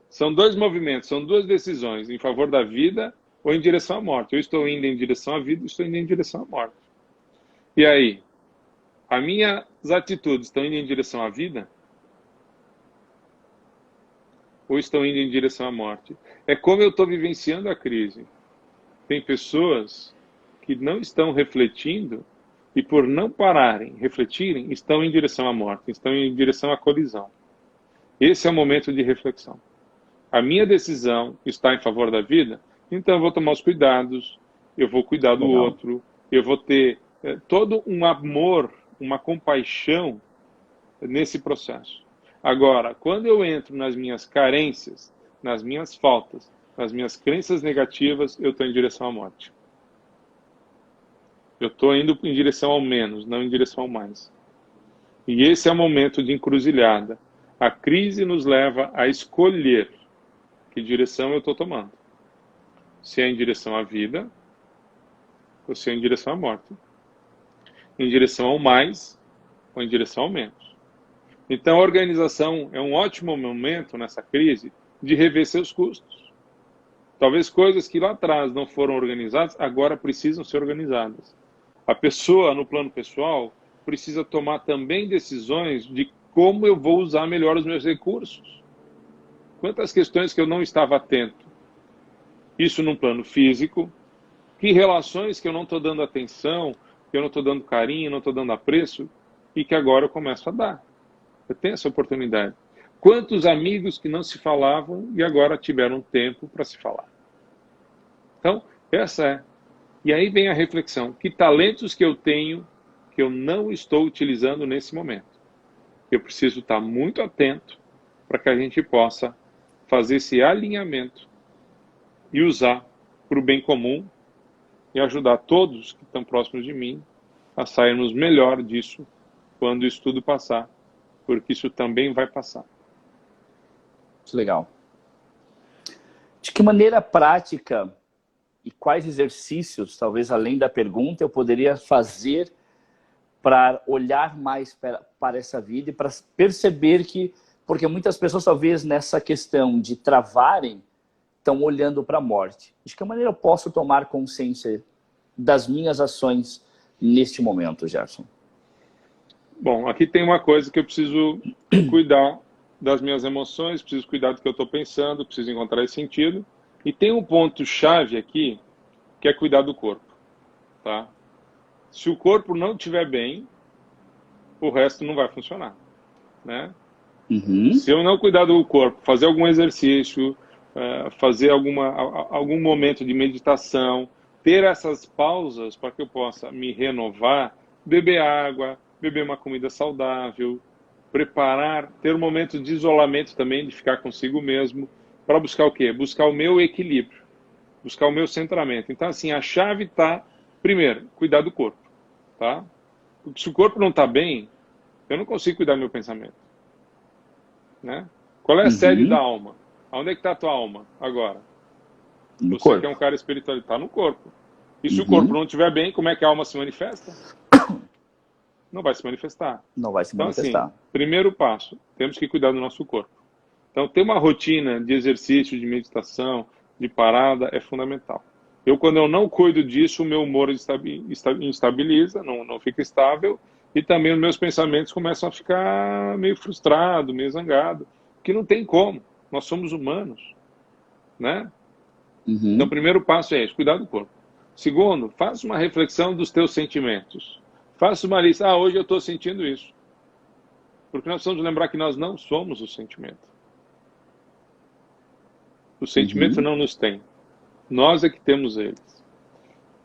São dois movimentos, são duas decisões, em favor da vida ou em direção à morte. Eu estou indo em direção à vida, eu estou indo em direção à morte. E aí, as minhas atitudes estão indo em direção à vida? Ou estão indo em direção à morte? É como eu estou vivenciando a crise. Tem pessoas que não estão refletindo e por não pararem, refletirem, estão em direção à morte, estão em direção à colisão. Esse é o momento de reflexão. A minha decisão está em favor da vida, então eu vou tomar os cuidados, eu vou cuidar do Legal. outro, eu vou ter todo um amor, uma compaixão nesse processo. Agora, quando eu entro nas minhas carências, nas minhas faltas, nas minhas crenças negativas, eu estou em direção à morte. Eu estou indo em direção ao menos, não em direção ao mais. E esse é o momento de encruzilhada. A crise nos leva a escolher que direção eu estou tomando. Se é em direção à vida ou se é em direção à morte. Em direção ao mais ou em direção ao menos. Então a organização é um ótimo momento nessa crise de rever seus custos. Talvez coisas que lá atrás não foram organizadas, agora precisam ser organizadas. A pessoa, no plano pessoal, precisa tomar também decisões de como eu vou usar melhor os meus recursos. Quantas questões que eu não estava atento. Isso num plano físico. Que relações que eu não estou dando atenção, que eu não estou dando carinho, não estou dando apreço, e que agora eu começo a dar. Eu tenho essa oportunidade. Quantos amigos que não se falavam e agora tiveram tempo para se falar. Então, essa é. E aí vem a reflexão. Que talentos que eu tenho que eu não estou utilizando nesse momento? Eu preciso estar muito atento para que a gente possa fazer esse alinhamento e usar para o bem comum e ajudar todos que estão próximos de mim a sairmos melhor disso quando isso tudo passar, porque isso também vai passar. Muito legal. De que maneira prática e quais exercícios, talvez além da pergunta, eu poderia fazer para olhar mais para essa vida e para perceber que, porque muitas pessoas talvez nessa questão de travarem, estão olhando para a morte. De que maneira eu posso tomar consciência das minhas ações neste momento, Gerson? Bom, aqui tem uma coisa que eu preciso cuidar das minhas emoções, preciso cuidar do que eu estou pensando, preciso encontrar esse sentido. E tem um ponto-chave aqui, que é cuidar do corpo. Tá? Se o corpo não estiver bem, o resto não vai funcionar. Né? Uhum. Se eu não cuidar do corpo, fazer algum exercício, fazer algum momento de meditação, ter essas pausas para que eu possa me renovar, beber água, beber uma comida saudável, preparar, ter um momento de isolamento também, de ficar consigo mesmo, para buscar o quê? Buscar o meu equilíbrio, buscar o meu centramento. Então, assim, a chave está, primeiro, cuidar do corpo, tá? Porque se o corpo não está bem, eu não consigo cuidar do meu pensamento, né? Qual é a sede da alma? Onde é que está a tua alma agora? No Você corpo. que é um cara espiritual, está no corpo. E se o corpo não estiver bem, como é que a alma se manifesta? Não vai se manifestar. Não vai se Então, manifestar. assim, primeiro passo, temos que cuidar do nosso corpo. Então, ter uma rotina de exercício, de meditação, de parada, é fundamental. Quando eu não cuido disso, o meu humor instabiliza, não fica estável, e também os meus pensamentos começam a ficar meio frustrado, meio zangado, que não tem como. Nós somos humanos, né? Então, o primeiro passo é esse, cuidar do corpo. Segundo, faça uma reflexão dos teus sentimentos. Faça uma lista. Hoje eu estou sentindo isso. Porque nós precisamos lembrar que nós não somos o sentimento. O sentimento não nos tem. Nós é que temos eles.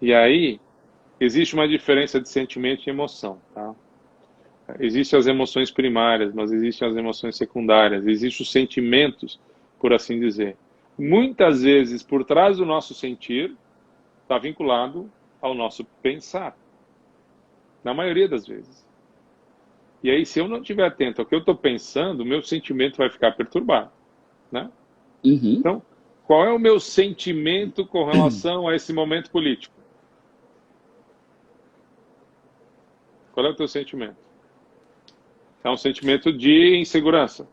E aí, existe uma diferença de sentimento e emoção. Tá? Existem as emoções primárias, mas existem as emoções secundárias. Existem os sentimentos, por assim dizer. Muitas vezes, por trás do nosso sentir, está vinculado ao nosso pensar. Na maioria das vezes. E aí, se eu não estiver atento ao que eu estou pensando, o meu sentimento vai ficar perturbado. Né? Então, qual é o meu sentimento com relação a esse momento político? Qual é o teu sentimento? É um sentimento de insegurança.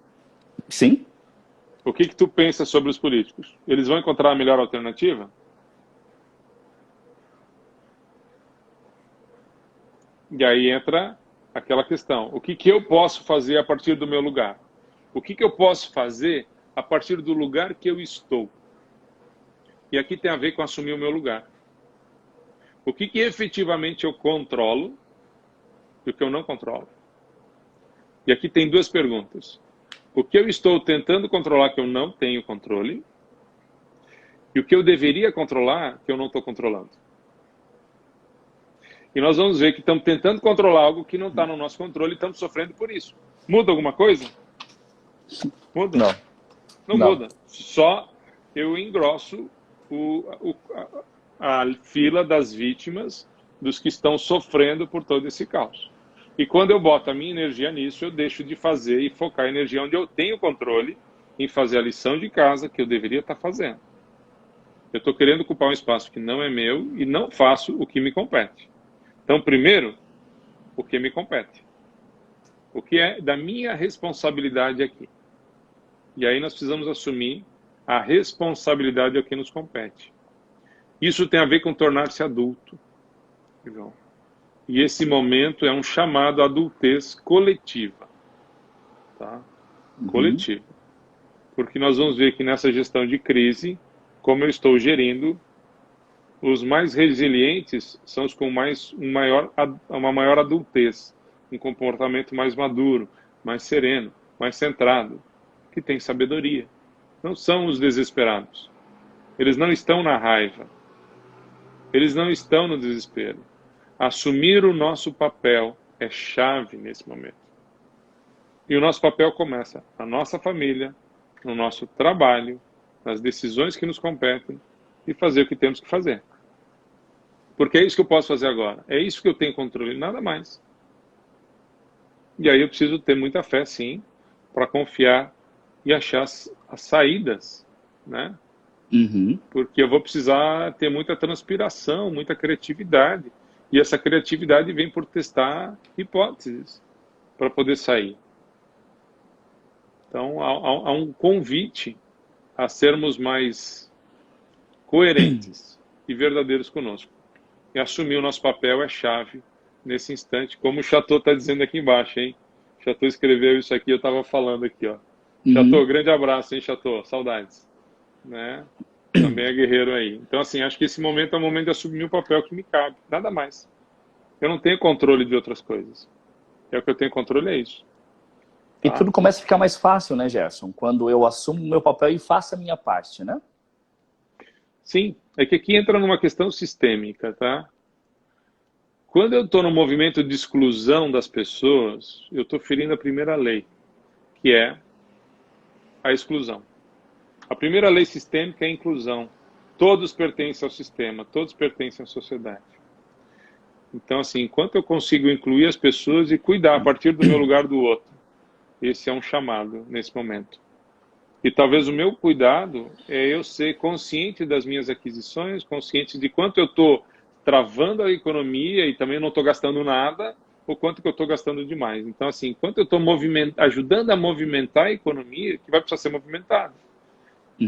Sim. O que tu pensa sobre os políticos? Eles vão encontrar a melhor alternativa? E aí entra aquela questão. O que eu posso fazer a partir do meu lugar? O que eu posso fazer a partir do lugar que eu estou? E aqui tem a ver com assumir o meu lugar. O que efetivamente eu controlo e o que eu não controlo? E aqui tem duas perguntas. O que eu estou tentando controlar que eu não tenho controle? E o que eu deveria controlar que eu não estou controlando? E nós vamos ver que estamos tentando controlar algo que não está no nosso controle e estamos sofrendo por isso. Muda alguma coisa? Muda? Não muda. Só eu engrosso a fila das vítimas, dos que estão sofrendo por todo esse caos. E quando eu boto a minha energia nisso, eu deixo de fazer e focar a energia onde eu tenho controle, em fazer a lição de casa que eu deveria estar fazendo. Eu estou querendo ocupar um espaço que não é meu e não faço o que me compete. Então, primeiro, o que me compete. O que é da minha responsabilidade aqui. E aí nós precisamos assumir a responsabilidade ao que nos compete. Isso tem a ver com tornar-se adulto, João. E esse momento é um chamado à adultez coletiva. Tá? Coletiva. Porque nós vamos ver que nessa gestão de crise, como eu estou gerindo, os mais resilientes são os com uma maior adultez, um comportamento mais maduro, mais sereno, mais centrado, que tem sabedoria. Não são os desesperados. Eles não estão na raiva. Eles não estão no desespero. Assumir o nosso papel é chave nesse momento. E o nosso papel começa na nossa família, no nosso trabalho, nas decisões que nos competem e fazer o que temos que fazer. Porque é isso que eu posso fazer agora. É isso que eu tenho controle, nada mais. E aí eu preciso ter muita fé, sim, para confiar e achar as saídas, né? Porque eu vou precisar ter muita transpiração, muita criatividade. E essa criatividade vem por testar hipóteses para poder sair. Então, há um convite a sermos mais coerentes e verdadeiros conosco. E assumir o nosso papel é chave nesse instante, como o Chateau está dizendo aqui embaixo, hein? Chateau escreveu isso aqui, eu estava falando aqui, ó. Chateau, grande abraço, hein, Chateau? Saudades. Né? Também é guerreiro aí. Então, assim, acho que esse momento é o momento de assumir o papel que me cabe. Nada mais. Eu não tenho controle de outras coisas. O que eu tenho controle é isso. E tudo começa a ficar mais fácil, né, Gerson? Quando eu assumo o meu papel e faço a minha parte, né? Sim, é que aqui entra numa questão sistêmica, tá? Quando eu estou no movimento de exclusão das pessoas, eu estou ferindo a primeira lei, que é a exclusão. A primeira lei sistêmica é a inclusão. Todos pertencem ao sistema, todos pertencem à sociedade. Então, assim, enquanto eu consigo incluir as pessoas e cuidar a partir do meu lugar do outro, esse é um chamado nesse momento. E talvez o meu cuidado é eu ser consciente das minhas aquisições, consciente de quanto eu estou travando a economia e também não estou gastando nada, ou quanto que eu estou gastando demais. Então, assim, enquanto eu estou ajudando a movimentar a economia, que vai precisar ser movimentada.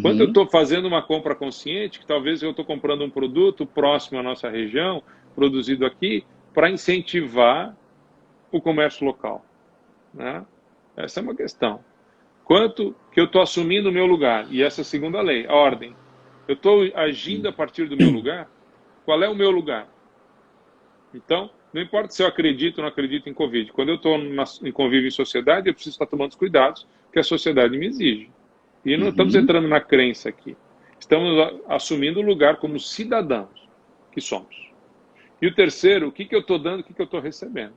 Quando eu estou fazendo uma compra consciente, que talvez eu estou comprando um produto próximo à nossa região, produzido aqui, para incentivar o comércio local. Né? Essa é uma questão. Quanto que eu estou assumindo o meu lugar? E essa é a segunda lei, a ordem. Eu estou agindo a partir do meu lugar? Qual é o meu lugar? Então, não importa se eu acredito ou não acredito em Covid. Quando eu estou em convívio em sociedade, eu preciso estar tomando os cuidados que a sociedade me exige. E não estamos entrando na crença aqui. Estamos assumindo o lugar como cidadãos que somos. E o terceiro, o que eu estou dando, o que eu estou recebendo.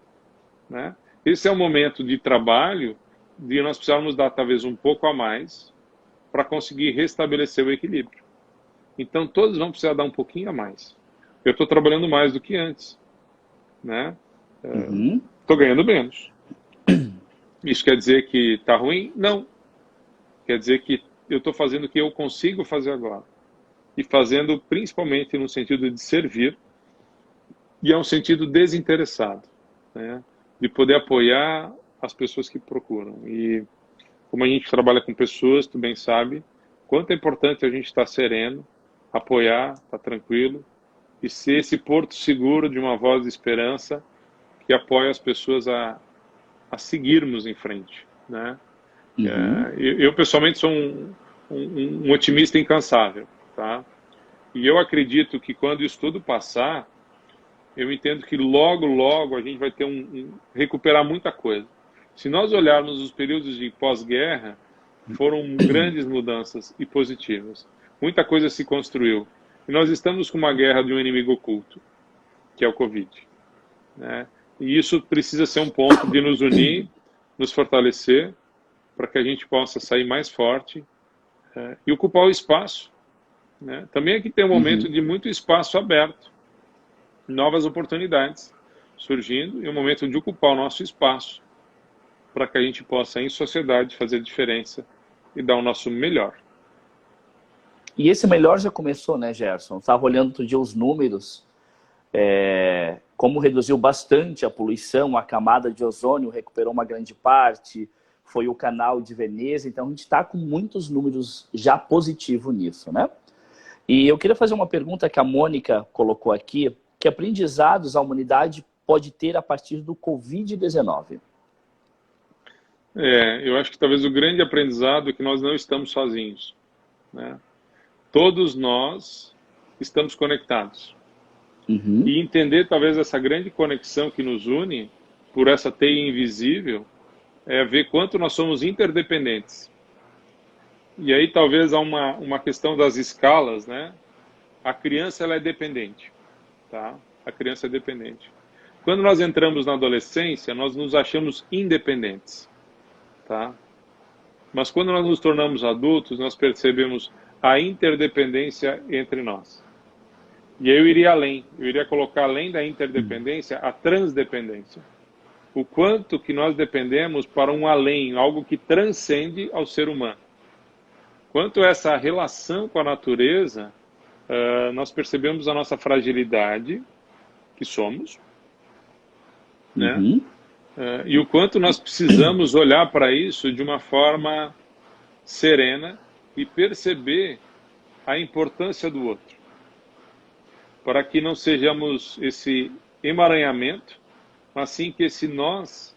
Né? Esse é um momento de trabalho de nós precisarmos dar talvez um pouco a mais para conseguir restabelecer o equilíbrio. Então todos vão precisar dar um pouquinho a mais. Eu estou trabalhando mais do que antes. Né? Estou ganhando menos. Isso quer dizer que está ruim? Não. Quer dizer que eu estou fazendo o que eu consigo fazer agora. E fazendo principalmente no sentido de servir, e é um sentido desinteressado, né? De poder apoiar as pessoas que procuram. E como a gente trabalha com pessoas, tu bem sabe, quanto é importante a gente estar sereno, apoiar, estar tranquilo, e ser esse porto seguro de uma voz de esperança que apoia as pessoas a seguirmos em frente, né? Eu pessoalmente sou um otimista incansável, tá? E eu acredito que quando isso tudo passar, eu entendo que logo, logo a gente vai ter recuperar muita coisa. Se nós olharmos os períodos de pós-guerra, foram grandes mudanças e positivas. Muita coisa se construiu. E nós estamos com uma guerra de um inimigo oculto, que é o Covid, né? E isso precisa ser um ponto de nos unir, nos fortalecer, para que a gente possa sair mais forte e ocupar o espaço. Né? Também aqui tem um momento de muito espaço aberto, novas oportunidades. surgindo e um momento de ocupar o nosso espaço para que a gente possa, em sociedade, fazer diferença e dar o nosso melhor. E esse melhor já começou, né, Gerson? Estava olhando outro dia os números, como reduziu bastante a poluição, a camada de ozônio recuperou uma grande parte, foi o canal de Veneza, então a gente está com muitos números já positivos nisso, né? E eu queria fazer uma pergunta que a Mônica colocou aqui, que aprendizados a humanidade pode ter a partir do Covid-19? Eu acho que talvez o grande aprendizado é que nós não estamos sozinhos, né? Todos nós estamos conectados. Uhum. E entender talvez essa grande conexão que nos une, por essa teia invisível, é ver quanto nós somos interdependentes. E aí talvez há uma questão das escalas, né? A criança ela é dependente, tá? A criança é dependente. Quando nós entramos na adolescência, nós nos achamos independentes, tá? Mas quando nós nos tornamos adultos, nós percebemos a interdependência entre nós. E aí eu iria além, eu iria colocar além da interdependência a transdependência. O quanto que nós dependemos para um além, algo que transcende ao ser humano. Quanto essa relação com a natureza, nós percebemos a nossa fragilidade, que somos, né? Uhum. E o quanto nós precisamos olhar para isso de uma forma serena e perceber a importância do outro, para que não sejamos esse emaranhamento, mas sim que esse nós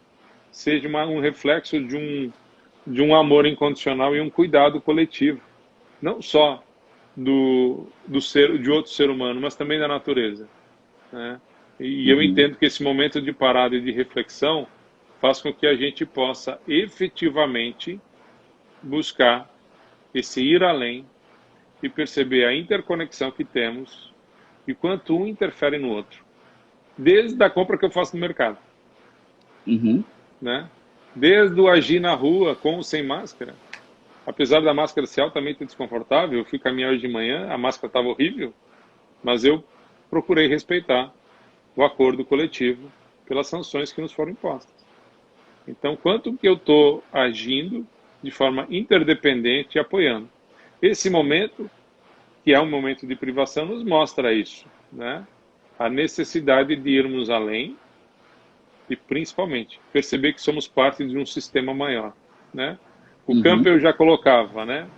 seja um reflexo de um amor incondicional e um cuidado coletivo, não só de outro ser humano, mas também da natureza, né? E eu entendo que esse momento de parada e de reflexão faz com que a gente possa efetivamente buscar esse ir além e perceber a interconexão que temos e quanto um interfere no outro. Desde a compra que eu faço no mercado, né? Desde o agir na rua com ou sem máscara. Apesar da máscara ser altamente desconfortável, eu fui caminhar hoje de manhã, a máscara estava horrível, mas eu procurei respeitar o acordo coletivo pelas sanções que nos foram impostas. Então, quanto que eu estou agindo de forma interdependente e apoiando. Esse momento, que é um momento de privação, nos mostra isso, né? A necessidade de irmos além e, principalmente, perceber que somos parte de um sistema maior, né? O Campbell já colocava, né?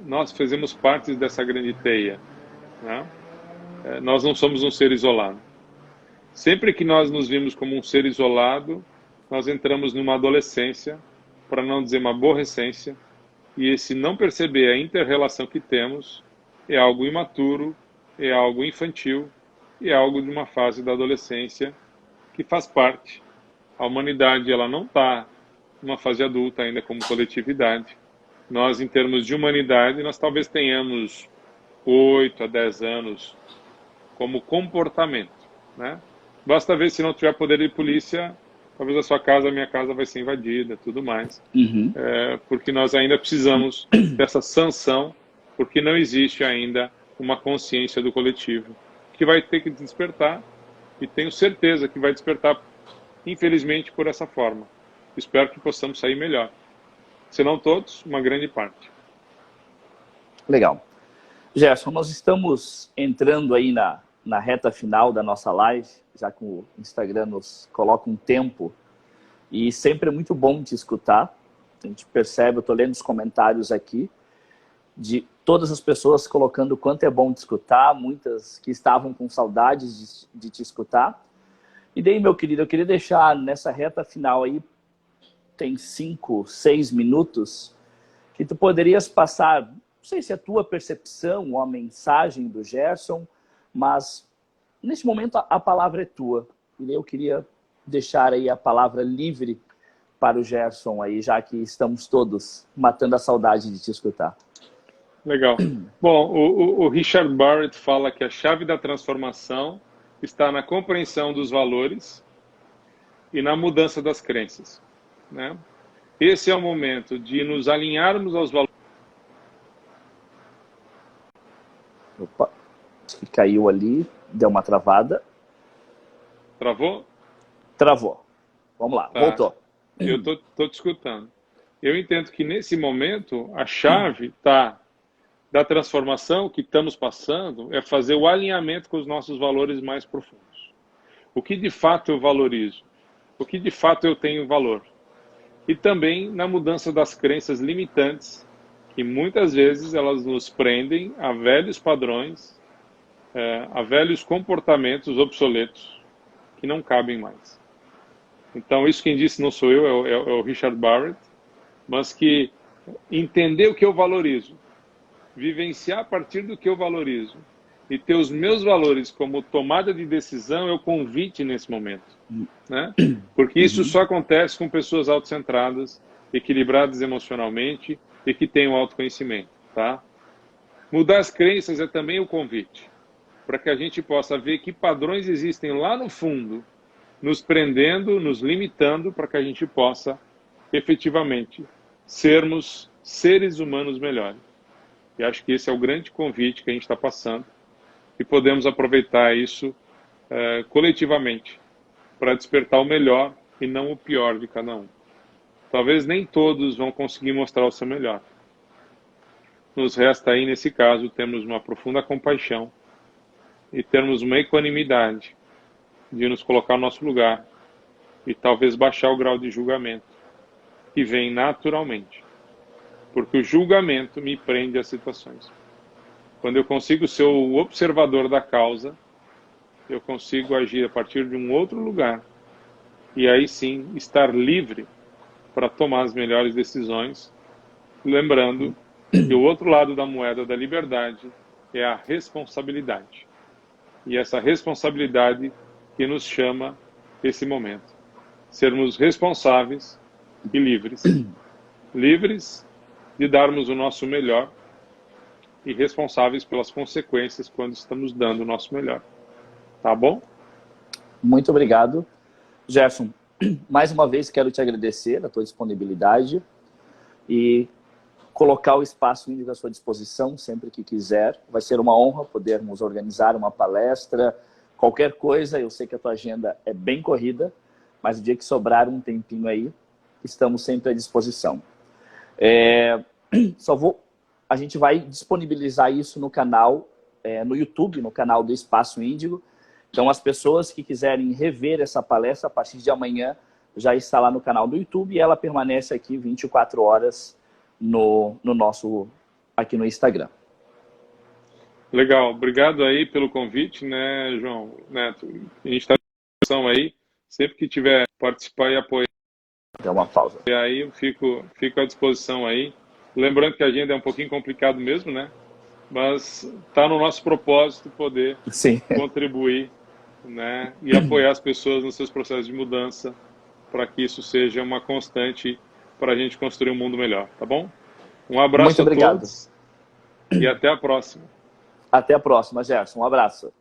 Nós fazemos parte dessa grande teia, né? Nós não somos um ser isolado. Sempre que nós nos vimos como um ser isolado, nós entramos numa adolescência, para não dizer uma aborrecência, e esse não perceber a inter-relação que temos é algo imaturo, é algo infantil, e é algo de uma fase da adolescência que faz parte. A humanidade ela não está numa fase adulta ainda como coletividade. Nós, em termos de humanidade, nós talvez tenhamos 8 a 10 anos como comportamento, né? Basta ver se não tiver poder de polícia, talvez a sua casa, a minha casa vai ser invadida, tudo mais. Porque nós ainda precisamos dessa sanção, porque não existe ainda uma consciência do coletivo, que vai ter que despertar, e tenho certeza que vai despertar, infelizmente, por essa forma. Espero que possamos sair melhor. Se não todos, uma grande parte. Legal. Gerson, nós estamos entrando aí na reta final da nossa live, já que o Instagram nos coloca um tempo, e sempre é muito bom te escutar. A gente percebe, eu estou lendo os comentários aqui, de todas as pessoas colocando o quanto é bom te escutar, muitas que estavam com saudades de te escutar. E daí, meu querido, eu queria deixar nessa reta final aí, tem 5, 6 minutos, que tu poderias passar, não sei se é a tua percepção ou a mensagem do Gerson, mas nesse momento a palavra é tua. E eu queria deixar aí a palavra livre para o Gerson aí, já que estamos todos matando a saudade de te escutar. Legal. Bom, o Richard Barrett fala que a chave da transformação está na compreensão dos valores e na mudança das crenças, né? Esse é o momento de nos alinharmos aos valores. Opa, acho que caiu ali, deu uma travada. Travou? Travou. Vamos lá, Tá. voltou. Eu tô te escutando. Eu entendo que nesse momento a chave da transformação que estamos passando é fazer o alinhamento com os nossos valores mais profundos. O que de fato eu valorizo? O que de fato eu tenho valor? E também na mudança das crenças limitantes, que muitas vezes elas nos prendem a velhos padrões, a velhos comportamentos obsoletos que não cabem mais. Então, isso quem disse não sou eu, é o Richard Barrett, mas que entender o que eu valorizo, vivenciar a partir do que eu valorizo e ter os meus valores como tomada de decisão é o convite nesse momento, né? Porque isso só acontece com pessoas autocentradas, equilibradas emocionalmente e que tenham autoconhecimento, tá? Mudar as crenças é também o convite para que a gente possa ver que padrões existem lá no fundo, nos prendendo, nos limitando, para que a gente possa efetivamente sermos seres humanos melhores. E acho que esse é o grande convite que a gente está passando e podemos aproveitar isso coletivamente para despertar o melhor e não o pior de cada um. Talvez nem todos vão conseguir mostrar o seu melhor. Nos resta aí, nesse caso, termos uma profunda compaixão e termos uma equanimidade de nos colocar no nosso lugar e talvez baixar o grau de julgamento que vem naturalmente. Porque o julgamento me prende às situações. Quando eu consigo ser o observador da causa, eu consigo agir a partir de um outro lugar e aí sim estar livre para tomar as melhores decisões, lembrando que o outro lado da moeda da liberdade é a responsabilidade. E essa responsabilidade que nos chama esse momento. Sermos responsáveis e livres. Livres de darmos o nosso melhor e responsáveis pelas consequências quando estamos dando o nosso melhor. Tá bom? Muito obrigado. Jefferson, mais uma vez quero te agradecer a tua disponibilidade e colocar o Espaço Índigo à sua disposição sempre que quiser. Vai ser uma honra podermos organizar uma palestra, qualquer coisa. Eu sei que a tua agenda é bem corrida, mas o dia que sobrar um tempinho aí, estamos sempre à disposição. A gente vai disponibilizar isso no canal, no YouTube, no canal do Espaço Índigo. Então, as pessoas que quiserem rever essa palestra, a partir de amanhã, já está lá no canal do YouTube e ela permanece aqui 24 horas aqui no Instagram. Legal, obrigado aí pelo convite, né, João Neto? A gente está à disposição aí, sempre que tiver participar e apoiar. Dá uma pausa. E aí eu fico à disposição aí. Lembrando que a agenda é um pouquinho complicado mesmo, né? Mas está no nosso propósito poder contribuir, né? E apoiar as pessoas nos seus processos de mudança para que isso seja uma constante para a gente construir um mundo melhor, tá bom? Um abraço a todos e até a próxima. Até a próxima, Gerson. Um abraço.